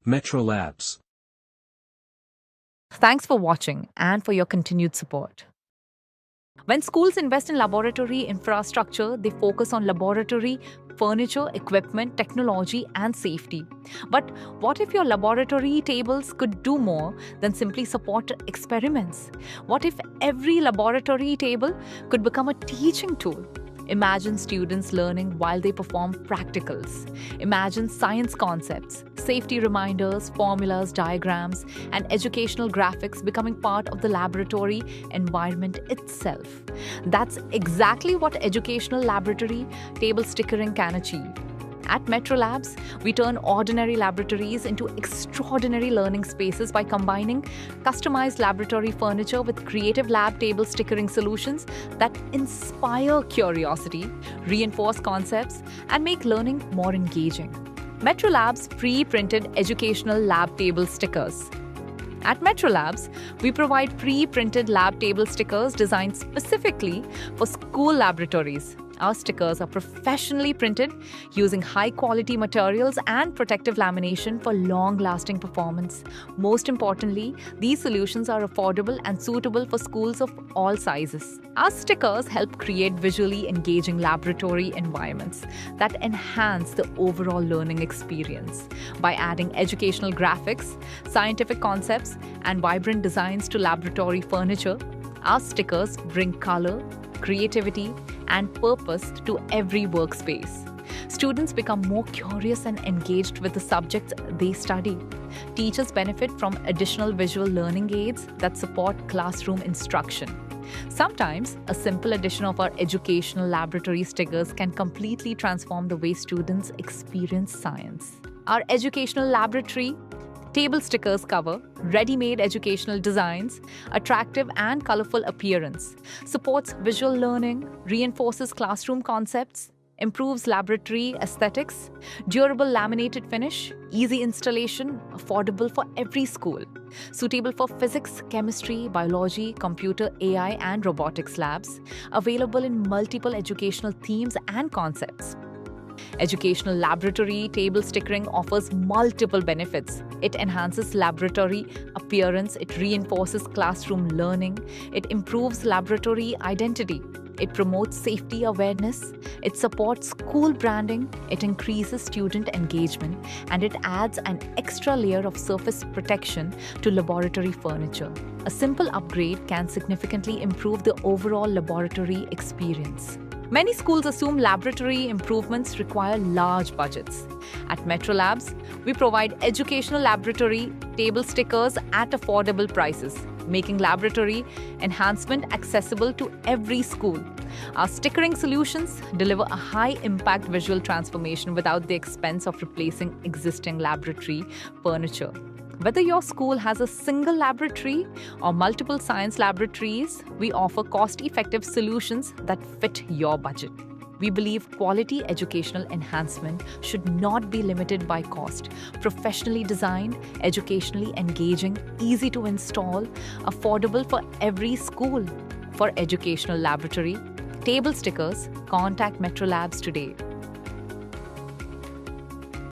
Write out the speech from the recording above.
Metrolabs. Thanks for watching and for your continued support. When schools invest in laboratory infrastructure, they focus on laboratory furniture, equipment, technology, and safety. But what if your laboratory tables could do more than simply support experiments? What if every laboratory table could become a teaching tool? Imagine students learning while they perform practicals. Imagine science concepts, safety reminders, formulas, diagrams, and educational graphics becoming part of the laboratory environment itself. That's exactly what educational laboratory table stickering can achieve. At Metrolabs, we turn ordinary laboratories into extraordinary learning spaces by combining customized laboratory furniture with creative lab table stickering solutions that inspire curiosity, reinforce concepts, and make learning more engaging. Metrolabs pre-printed educational lab table stickers. At Metrolabs, we provide pre-printed lab table stickers designed specifically for school laboratories. Our stickers are professionally printed using high-quality materials and protective lamination for long-lasting performance. Most importantly, these solutions are affordable and suitable for schools of all sizes. Our stickers help create visually engaging laboratory environments that enhance the overall learning experience. By adding educational graphics, scientific concepts, and vibrant designs to laboratory furniture, our stickers bring color, creativity, and purpose to every workspace. Students become more curious and engaged with the subjects they study. Teachers benefit from additional visual learning aids that support classroom instruction. Sometimes, a simple addition of our educational laboratory stickers can completely transform the way students experience science. Our educational laboratory table stickers cover ready-made educational designs, attractive and colorful appearance, supports visual learning, reinforces classroom concepts, improves laboratory aesthetics, durable laminated finish, easy installation, affordable for every school, suitable for physics, chemistry, biology, computer, AI, and robotics labs, available in multiple educational themes and concepts. Educational laboratory table stickering offers multiple benefits. It enhances laboratory appearance, it reinforces classroom learning, it improves laboratory identity, it promotes safety awareness, it supports school branding, it increases student engagement, and it adds an extra layer of surface protection to laboratory furniture. A simple upgrade can significantly improve the overall laboratory experience. Many schools assume laboratory improvements require large budgets. At Metrolabs, we provide educational laboratory table stickers at affordable prices, making laboratory enhancement accessible to every school. Our stickering solutions deliver a high-impact visual transformation without the expense of replacing existing laboratory furniture. Whether your school has a single laboratory or multiple science laboratories, we offer cost-effective solutions that fit your budget. We believe quality educational enhancement should not be limited by cost. Professionally designed, educationally engaging, easy to install, affordable for every school. For educational laboratory table stickers, contact Metrolabs today.